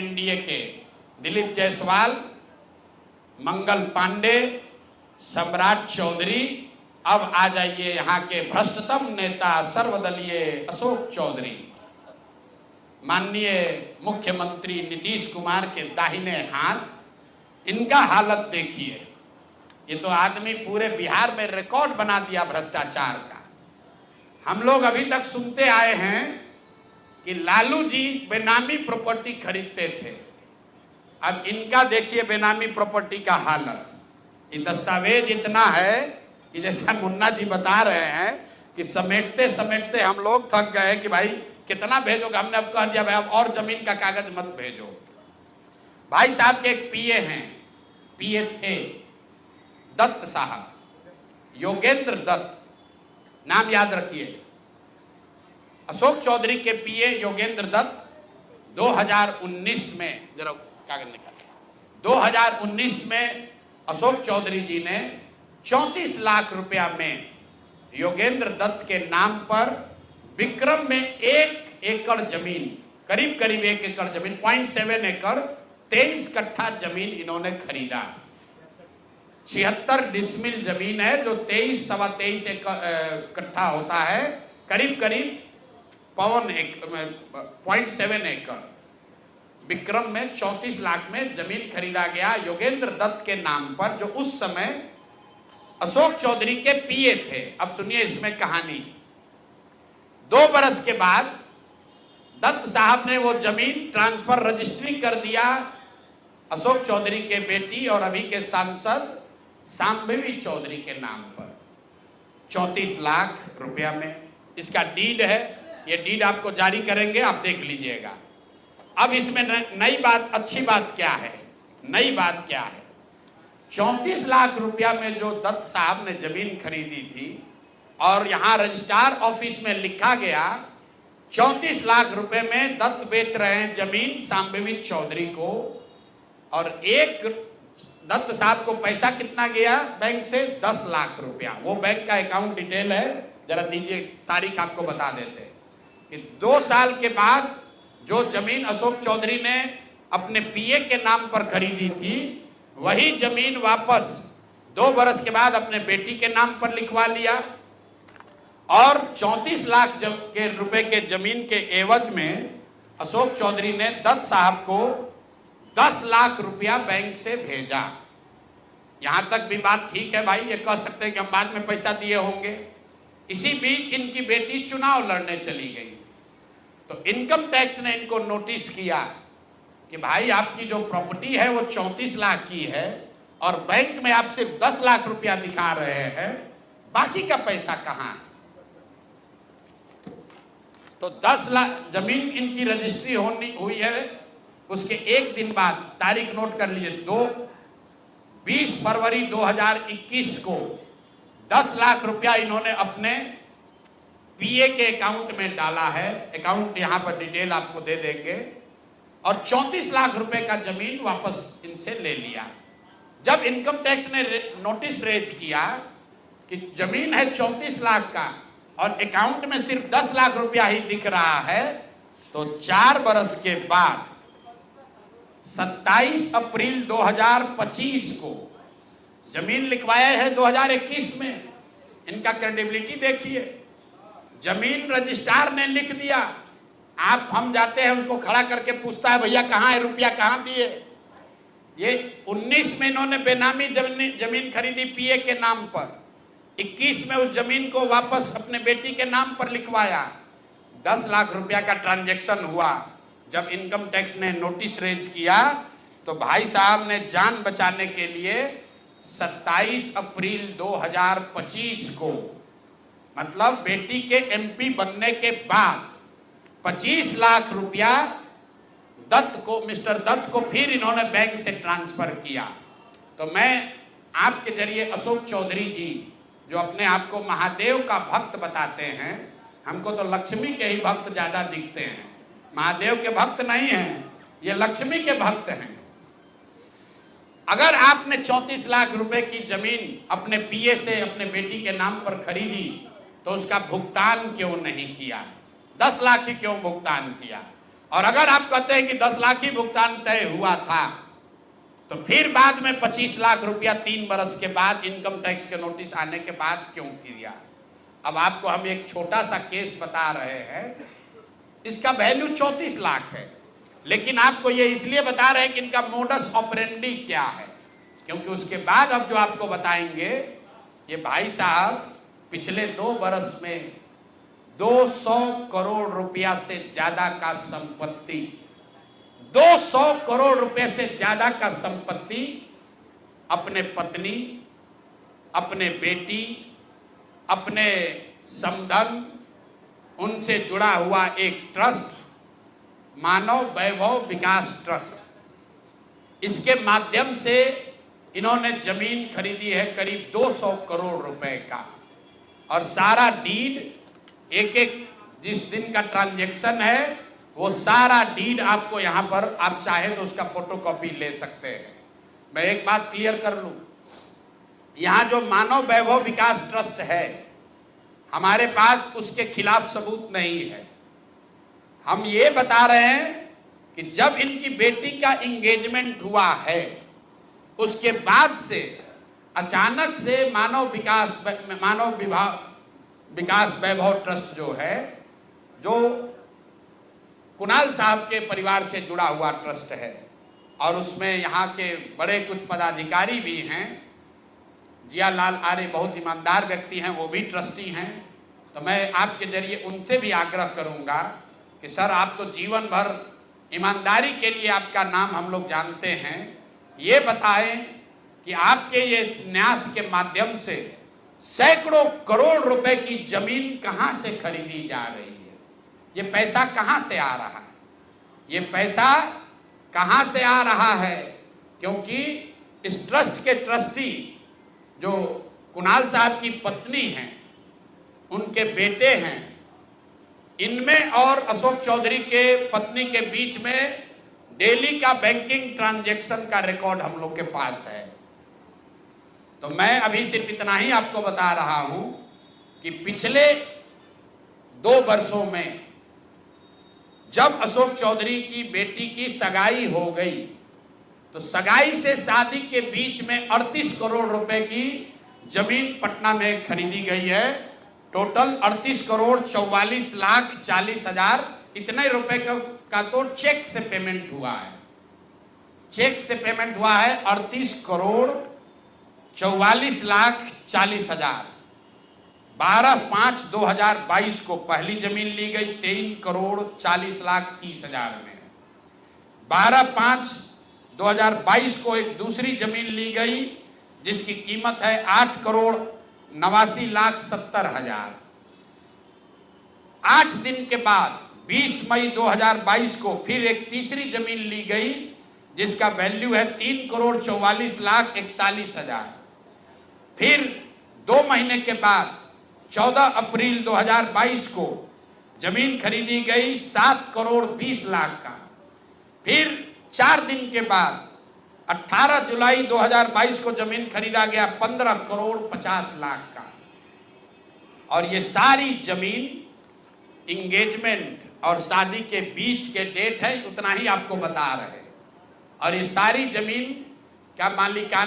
NDA के दिलीप जायसवाल, मंगल पांडे, सम्राट चौधरी, अब आ जाइए यहाँ के भ्रष्टतम नेता सर्वदलीय अशोक चौधरी। माननीय मुख्यमंत्री नीतीश कुमार के दाहिने हाथ, इनका हालत देखिए। ये तो आदमी पूरे बिहार में रिकॉर्ड बना दिया भ्रष्टाचार का। हम लोग अभी तक सुनते आए हैं कि लालू जी बेनामी प्रॉपर्टी खरीदते थे। अब इनका देखिए बेनामी प्रॉपर्टी का हालत। ये दस्तावेज इतना है कि जैसा मुन्ना जी बता रहे हैं कि समेटते समेटते हम लोग थक गए कि भाई कितना भेजोगे। हमने अब कह दिया भाई अब और जमीन का कागज मत भेजो। भाई साहब के एक पीए हैं, पीए थे दत्त साहब, योगेंद्र दत्त, नाम याद रखिए। अशोक चौधरी के पीए योगेंद्र दत्त 2019 में, जरा कागज निकालिए, 2019 में अशोक चौधरी जी ने 34 लाख रुपया में योगेंद्र दत्त के नाम पर विक्रम में 1 एकड़ जमीन, करीब करीब 1 एकड़ जमीन, 0.7 एकड़ 23 कट्ठा जमीन इन्होंने खरीदा। 76 डिसमिल जमीन है जो 23-23.25 कट्ठा होता है, करीब करीब 0.7 एकड़। विक्रम में 34 लाख में जमीन खरीदा गया योगेंद्र दत्त के नाम पर, जो उस समय अशोक चौधरी के पीए थे। अब सुनिए इसमें कहानी। 2 बरस के बाद दत्त साहब ने वो जमीन ट्रांसफर रजिस्ट्री कर दिया अशोक चौधरी के बेटी और अभी के सांसद सांबवी चौधरी के नाम पर 34 लाख रुपया में। इसका डीड है, ये डीड आपको जारी करेंगे, आप देख लीजिएगा। अब इसमें नई बात, अच्छी बात क्या है, नई बात क्या है? 34 लाख रुपया में जो दत्त साहब ने जमीन खरीदी थी और यहां रजिस्ट्रार ऑफिस में लिखा गया 34 लाख रुपए में दत्त बेच रहे हैं जमीन सांबवी चौधरी को, और एक दत्त साहब को पैसा कितना गया बैंक से? 10 लाख रुपया। वो बैंक का अकाउंट डिटेल है, जरा दीजिए, तारीख आपको बता देते हैं कि 2 साल के बाद जो जमीन अशोक चौधरी ने अपने पीए के नाम पर खरीदी थी, वही जमीन वापस 2 बरस के बाद अपने बेटी के नाम पर लिखवा लिया, और 34 लाख के रुपए के जमीन के एवज में अशोक चौधरी ने दत्त साहब को 10 लाख रुपया बैंक से भेजा। यहां तक भी बात ठीक है भाई, ये कह सकते हैं कि हम बाद में पैसा दिए होंगे। इसी बीच इनकी बेटी चुनाव लड़ने चली गई, तो इनकम टैक्स ने इनको नोटिस किया कि भाई आपकी जो प्रॉपर्टी है वो 34 लाख की है और बैंक में आप सिर्फ 10 लाख रुपया दिखा रहे हैं, बाकी का पैसा कहां है? तो 10 लाख जमीन इनकी रजिस्ट्री हुई है। उसके एक दिन बाद, तारीख नोट कर लीजिए, 20 फरवरी 2021 को 10 लाख रुपया इन्होंने अपने पीए के अकाउंट में डाला है। अकाउंट यहां पर डिटेल आपको दे देंगे, और 34 लाख रुपए का जमीन वापस इनसे ले लिया। जब इनकम टैक्स ने नोटिस रेज किया कि जमीन है 34 लाख का और अकाउंट में सिर्फ 10 लाख रुपया ही दिख रहा है, तो 4 बरस के बाद 27 अप्रैल 2025 को जमीन लिखवाया है 2021 में। इनका क्रेडिबिलिटी देखिए, जमीन रजिस्ट्रार ने लिख दिया, आप हम जाते हैं उनको खड़ा करके पूछता है भैया कहाँ है रुपया, कहाँ दिए? ये 19 में इन्होंने बेनामी जमीन खरीदी पीए के नाम पर, 21 में उस जमीन को वापस अपने बेटी के नाम पर लिखवाया। 10 लाख रुपया का ट्रांजैक्शन हुआ। जब इनकम टैक्स ने नोटिस रेज किया तो भाई साहब ने जान बचाने के लिए 27 अप्रैल 2025 को, मतलब बेटी के एमपी बनने के बाद 25 लाख रुपया दत्त को, मिस्टर दत्त को फिर इन्होंने बैंक से ट्रांसफर किया। तो मैं आपके जरिए अशोक चौधरी जी, जो अपने आप को महादेव का भक्त बताते हैं, हमको तो लक्ष्मी के ही भक्त ज्यादा दिखते हैं, महादेव के भक्त नहीं हैं, ये लक्ष्मी के भक्त हैं। अगर आपने 34 लाख रुपए की जमीन अपने पीए से अपने बेटी के नाम पर खरीदी तो उसका भुगतान क्यों नहीं किया? 10 लाख ही क्यों भुगतान किया? और अगर आप कहते हैं कि 10 लाख ही भुगतान तय हुआ था, तो फिर बाद में 25 लाख रुपया 3 बरस के बाद इनकम टैक्स के नोटिस आने के बाद क्यों किया? अब आपको हम एक छोटा सा केस बता रहे हैं, इसका वैल्यू 34 लाख है, लेकिन आपको ये इसलिए बता रहे हैं कि इनका मोडस ऑपरेंडी क्या है, क्योंकि उसके बाद अब जो आपको बताएंगे, ये भाई साहब पिछले 2 बरस में 200 करोड़ रुपया से ज्यादा का संपत्ति, 200 करोड़ रुपए से ज्यादा का संपत्ति अपने पत्नी, अपने बेटी, अपने समधन, उनसे जुड़ा हुआ एक ट्रस्ट, मानव वैभव विकास ट्रस्ट, इसके माध्यम से इन्होंने जमीन खरीदी है करीब 200 करोड़ रुपए का। और सारा डीड, एक एक जिस दिन का ट्रांजैक्शन है, वो सारा डीड आपको यहां पर, आप चाहे तो उसका फोटोकॉपी ले सकते हैं। मैं एक बात क्लियर कर लूं, यहां जो मानव वैभव विकास ट्रस्ट है, हमारे पास उसके खिलाफ सबूत नहीं है। हम ये बता रहे हैं कि जब इनकी बेटी का एंगेजमेंट हुआ है, उसके बाद से अचानक से मानव विकास वैभव ट्रस्ट जो है, जो कुणाल साहब के परिवार से जुड़ा हुआ ट्रस्ट है, और उसमें यहाँ के बड़े कुछ पदाधिकारी भी हैं, जियालाल आर्य बहुत ईमानदार व्यक्ति हैं, वो भी ट्रस्टी हैं। तो मैं आपके जरिए उनसे भी आग्रह करूंगा कि सर, आप तो जीवन भर ईमानदारी के लिए आपका नाम हम लोग जानते हैं, ये बताएं कि आपके ये न्यास के माध्यम से सैकड़ों करोड़ रुपए की जमीन कहां से खरीदी जा रही है, ये पैसा कहां से आ रहा है, ये पैसा कहां से आ रहा है? क्योंकि इस ट्रस्ट के ट्रस्टी जो कुणाल साहब की पत्नी हैं, उनके बेटे हैं, इनमें और अशोक चौधरी के पत्नी के बीच में डेली का बैंकिंग ट्रांजैक्शन का रिकॉर्ड हम लोग के पास है। तो मैं अभी सिर्फ इतना ही आपको बता रहा हूं कि पिछले 2 वर्षों में जब अशोक चौधरी की बेटी की सगाई हो गई, तो सगाई से शादी के बीच में 38 करोड़ रुपए की जमीन पटना में खरीदी गई है। टोटल 38 करोड़ 44 लाख 40 हजार इतने रुपए का तो चेक से पेमेंट हुआ है। चेक से पेमेंट हुआ है 38 करोड़ 44 लाख 40 हजार। 12/5/2022 को पहली जमीन ली गई 23 करोड़ 40 लाख 30 हजार में। 12/5/2022 को एक दूसरी जमीन ली गई जिसकी कीमत है 8 करोड़ 89 लाख 70 हजार। 8 दिन के बाद 20 मई 2022 को फिर एक तीसरी जमीन ली गई जिसका वैल्यू है 3 करोड़ 44 लाख 41 हजार। फिर 2 महीने के बाद 14 अप्रैल 2022 को जमीन खरीदी गई 7 करोड़ 20 लाख का। फिर 4 दिन के बाद 18 जुलाई 2022 को जमीन खरीदा गया 15 करोड़ 50 लाख का। और ये सारी जमीन इंगेजमेंट और शादी के बीच के डेट है, उतना ही आपको बता रहे हैं। और ये सारी जमीन क्या मालिकाना